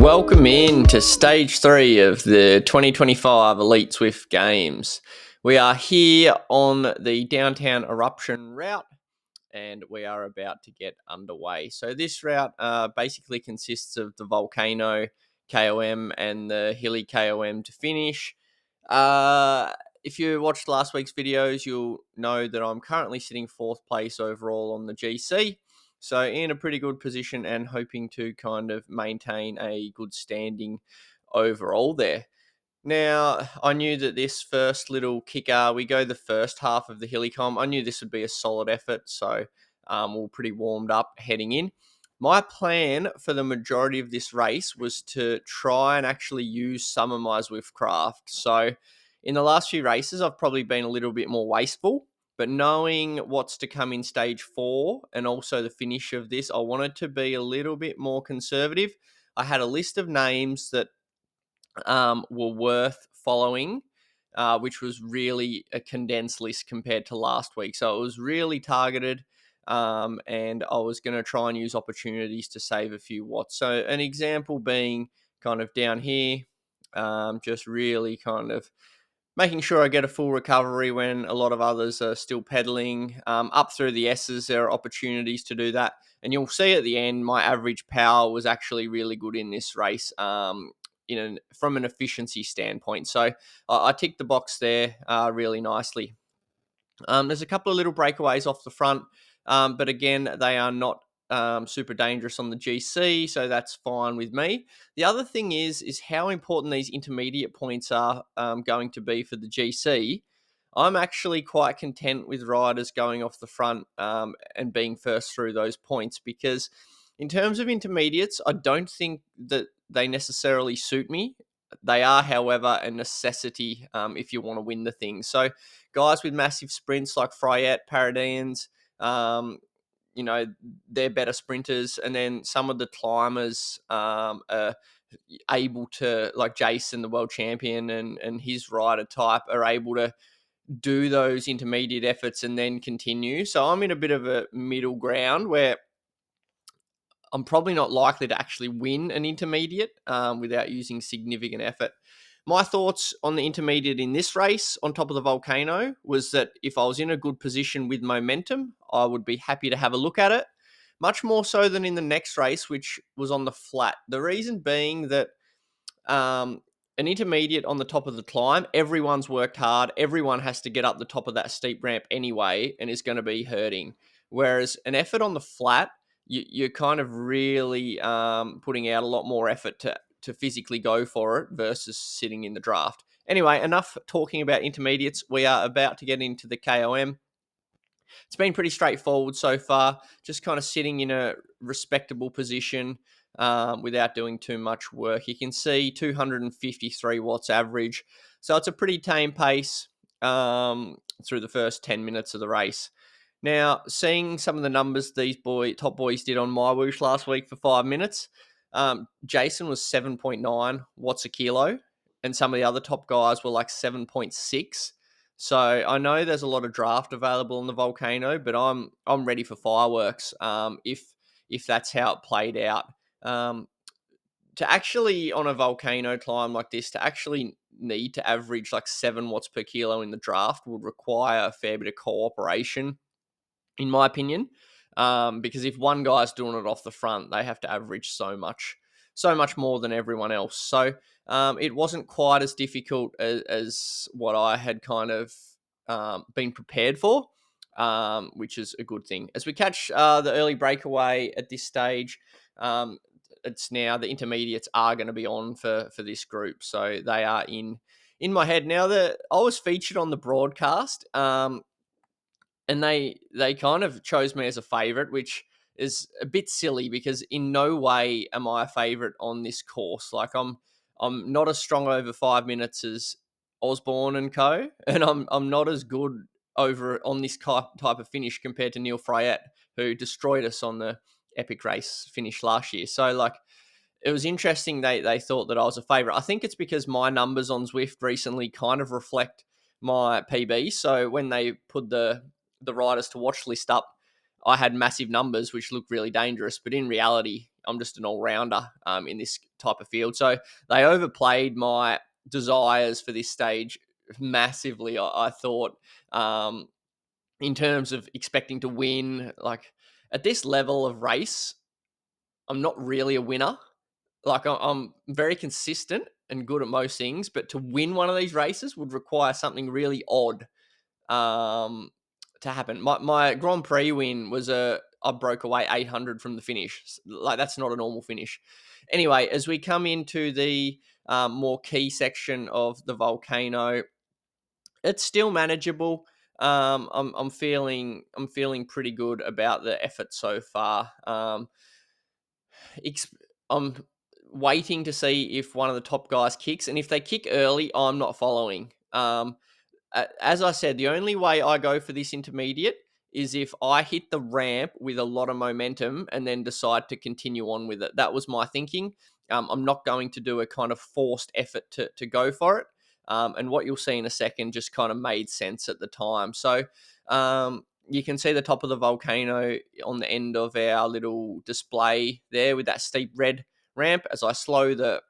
Welcome in to stage 3 of the 2025 Elite Zwift Games. We are here on the Downtown Eruption route and we are about to get underway. So this route basically consists of the Volcano KOM and the Hilly KOM to finish. If you watched last week's videos, you'll know that I'm currently sitting 4th place overall on the GC. So in a pretty good position and hoping to kind of maintain a good standing overall there. Now, I knew that this first little Kickr, we go the first half of the Hillycom. I knew this would be a solid effort, so we're pretty warmed up heading in. My plan for the majority of this race was to try and actually use some of my Zwift craft. So in the last few races, I've probably been a little bit more wasteful. But knowing what's to come in stage 4 and also the finish of this, I wanted to be a little bit more conservative. I had a list of names that were worth following, which was really a condensed list compared to last week. So it was really targeted, and I was going to try and use opportunities to save a few watts. So an example being kind of down here, just really kind of making sure I get a full recovery when a lot of others are still pedaling. Up through the S's, there are opportunities to do that. And you'll see at the end, my average power was actually really good in this race from an efficiency standpoint. So I ticked the box there really nicely. There's a couple of little breakaways off the front, but again, they are not super dangerous on the GC, so that's fine with me. The other thing is how important these intermediate points are going to be for the GC. I'm actually quite content with riders going off the front and being first through those points, because in terms of intermediates, I don't think that they necessarily suit me. They are, however, a necessity if you want to win the thing. So guys with massive sprints like Fryette, Paradians, they're better sprinters. And then some of the climbers are able to, like Jason, the world champion, and his rider type are able to do those intermediate efforts and then continue. So I'm in a bit of a middle ground where I'm probably not likely to actually win an intermediate without using significant effort. My thoughts on the intermediate in this race on top of the Volcano was that if I was in a good position with momentum, I would be happy to have a look at it, much more so than in the next race, which was on the flat. The reason being that an intermediate on the top of the climb, everyone's worked hard. Everyone has to get up the top of that steep ramp anyway and is going to be hurting. Whereas an effort on the flat, you're kind of really putting out a lot more effort to physically go for it versus sitting in the draft. Anyway, enough talking about intermediates. We are about to get into the KOM. It's been pretty straightforward so far, just kind of sitting in a respectable position without doing too much work. You can see 253 watts average. So it's a pretty tame pace through the first 10 minutes of the race. Now, seeing some of the numbers these top boys did on my whoosh last week for 5 minutes, Jason was 7.9 watts a kilo, and some of the other top guys were like 7.6. So I know there's a lot of draft available on the Volcano, but I'm ready for fireworks if that's how it played out. To actually, on a Volcano climb like this, to actually need to average like 7 watts per kilo in the draft would require a fair bit of cooperation, in my opinion, because if one guy's doing it off the front, they have to average so much more than everyone else. So it wasn't quite as difficult as what I had kind of been prepared for, which is a good thing. As we catch the early breakaway at this stage, it's now the intermediates are going to be on for this group, so they are in my head now. That I was featured on the broadcast. And they kind of chose me as a favorite, which is a bit silly because in no way am I a favorite on this course. Like I'm not as strong over 5 minutes as Osborne and co, and I'm not as good over on this type of finish compared to Neil Fryette, who destroyed us on the epic race finish last year. So like, it was interesting they thought that I was a favorite. I think it's because my numbers on Zwift recently kind of reflect my PB. So when they put the riders to watch list up, I had massive numbers, which looked really dangerous. But in reality, just an all-rounder in this type of field. So they overplayed my desires for this stage massively, I thought, in terms of expecting to win. Like, at this level of race, I'm not really a winner. Like, I'm very consistent and good at most things, but to win one of these races would require something really odd to happen. My Grand Prix win was I broke away 800 from the finish. Like, that's not a normal finish. Anyway, as we come into the more key section of the volcano, it's still manageable. I'm feeling pretty good about the effort so far. I'm waiting to see if one of the top guys kicks, and if they kick early, I'm not following. As I said, the only way I go for this intermediate is if I hit the ramp with a lot of momentum and then decide to continue on with it. That was my thinking. I'm not going to do a kind of forced effort to go for it. And what you'll see in a second just kind of made sense at the time. So you can see the top of the volcano on the end of our little display there with that steep red ramp. As I slow the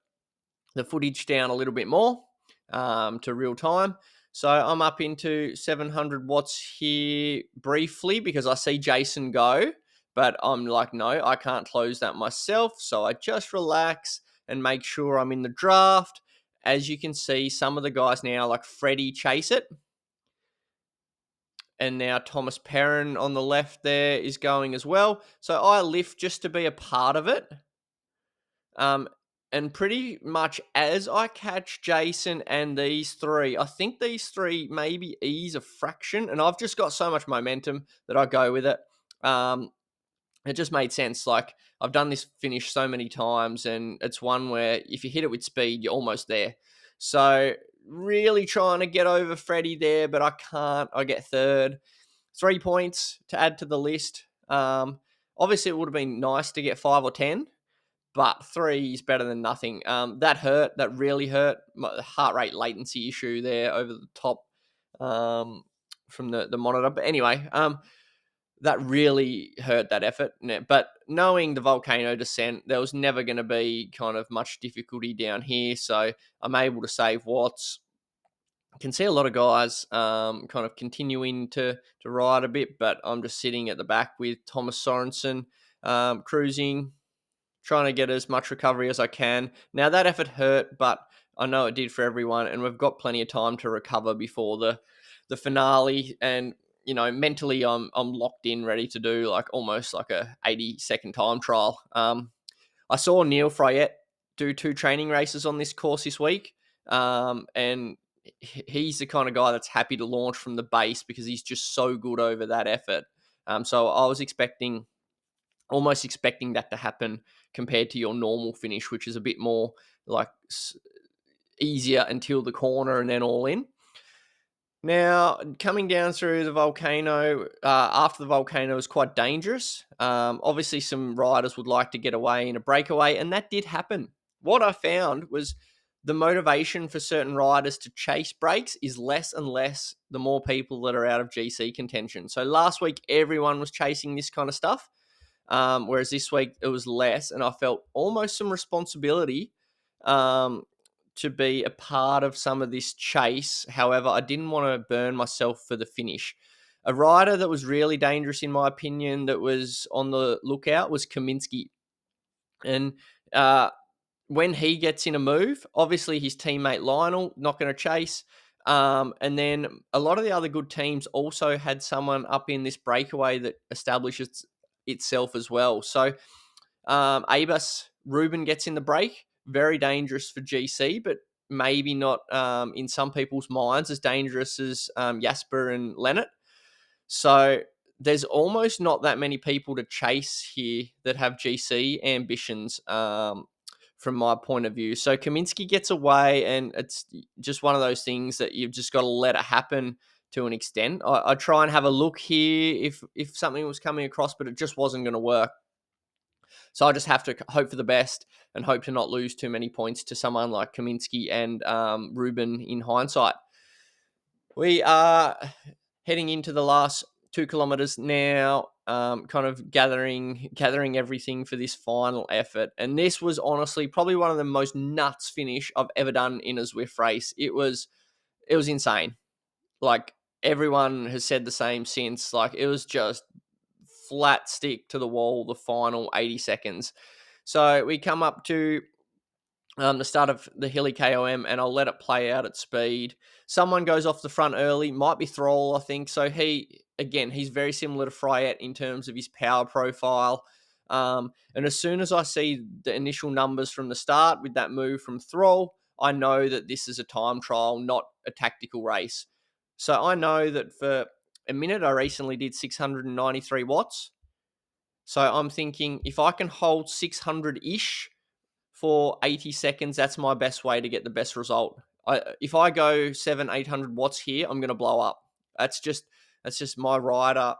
footage down a little bit more to real time. So I'm up into 700 watts here briefly because I see Jason go, but I'm like, no, I can't close that myself. So I just relax and make sure I'm in the draft. As you can see, some of the guys now, like Freddie, chase it. And now Thomas Perrin on the left there is going as well. So I lift just to be a part of it. And pretty much as I catch Jason and these three, I think these three maybe ease a fraction, and I've just got so much momentum that I go with it. It just made sense. Like, I've done this finish so many times, and it's one where if you hit it with speed, you're almost there. So really trying to get over Freddie there, but I can't. I get third. 3 points to add to the list. Obviously, it would have been nice to get 5 or 10. But 3 is better than nothing. That hurt. That really hurt. My heart rate latency issue there over the top from the monitor. But anyway, that really hurt that effort. But knowing the volcano descent, there was never going to be kind of much difficulty down here. So I'm able to save watts. I can see a lot of guys kind of continuing to ride a bit, but I'm just sitting at the back with Thomas Sorensen cruising, trying to get as much recovery as I can. Now, that effort hurt, but I know it did for everyone, and we've got plenty of time to recover before the finale. And, you know, mentally, I'm locked in, ready to do like almost like a 80-second time trial. I saw Neil Freyette do 2 training races on this course this week, and he's the kind of guy that's happy to launch from the base because he's just so good over that effort. So I was almost expecting that to happen compared to your normal finish, which is a bit more like easier until the corner and then all in. Now, coming down through the volcano, after the volcano was quite dangerous. Obviously, some riders would like to get away in a breakaway, and that did happen. What I found was the motivation for certain riders to chase breaks is less and less the more people that are out of GC contention. So last week, everyone was chasing this kind of stuff. Whereas this week it was less, and I felt almost some responsibility to be a part of some of this chase. However, I didn't want to burn myself for the finish. A rider that was really dangerous, in my opinion, that was on the lookout was Kaminsky. And when he gets in a move, obviously his teammate Lionel not going to chase. And then a lot of the other good teams also had someone up in this breakaway that establishes itself as well. So Abas Ruben gets in the break, very dangerous for GC, but maybe not in some people's minds as dangerous as Jasper and Lennart. So there's almost not that many people to chase here that have GC ambitions from my point of view. So Kaminsky gets away, and it's just one of those things that you've just got to let it happen to an extent. I try and have a look here if something was coming across, but it just wasn't going to work. So I just have to hope for the best and hope to not lose too many points to someone like Kaminsky and Ruben in hindsight. We are heading into the last 2 kilometers now. kind of gathering everything for this final effort. And this was honestly probably one of the most nuts finish I've ever done in a Zwift race. It was insane. Like, everyone has said the same since. Like, it was just flat stick to the wall the final 80 seconds. So we come up to the start of the hilly KOM, and I'll let it play out at speed. Someone goes off the front early, might be Thrall, I think. So he's very similar to Fryette in terms of his power profile. And as soon as I see the initial numbers from the start with that move from Thrall, I know that this is a time trial, not a tactical race. So I know that for a minute, I recently did 693 watts. So I'm thinking if I can hold 600-ish for 80 seconds, that's my best way to get the best result. If I go 800 watts here, I'm going to blow up. That's just my rider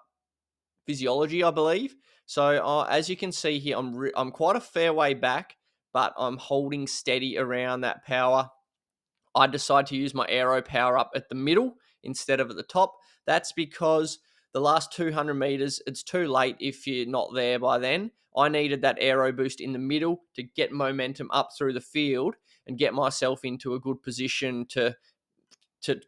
physiology, I believe. So as you can see here, I'm quite a fair way back, but I'm holding steady around that power. I decide to use my aero power up at the middle instead of at the top. That's because the last 200 meters, it's too late if you're not there by then. I needed that aero boost in the middle to get momentum up through the field and get myself into a good position to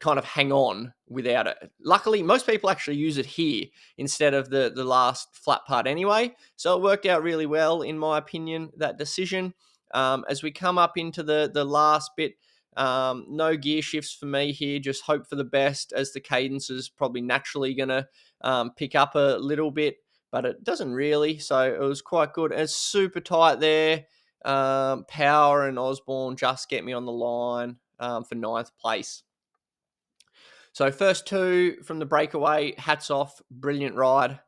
kind of hang on without it. Luckily, most people actually use it here instead of the last flat part anyway. So it worked out really well, in my opinion, that decision. As we come up into the last bit, no gear shifts for me here. Just hope for the best, as the cadence is probably naturally going to pick up a little bit, but it doesn't really. So it was quite good. And it's super tight there. Power and Osborne just get me on the line for 9th place. So first two from the breakaway, hats off, brilliant ride.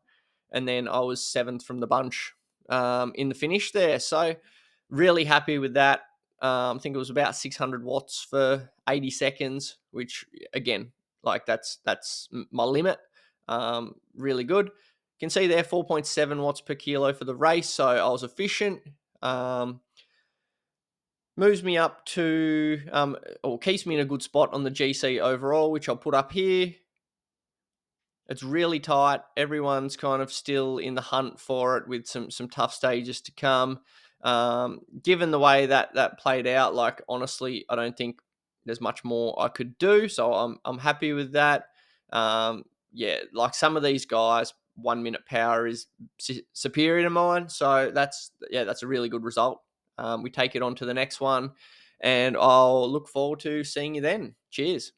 And then I was 7th from the bunch in the finish there. So really happy with that. I think it was about 600 watts for 80 seconds, which again, like that's my limit. Really good. You can see there 4.7 watts per kilo for the race. So I was efficient. Moves me up to, or keeps me in a good spot on the GC overall, which I'll put up here. It's really tight. Everyone's kind of still in the hunt for it, with some tough stages to come. Given the way that played out, like, honestly, I don't think there's much more I could do. So I'm happy with that. Yeah, like some of these guys, 1 minute power is superior to mine. So that's a really good result. We take it on to the next one, and I'll look forward to seeing you then. Cheers.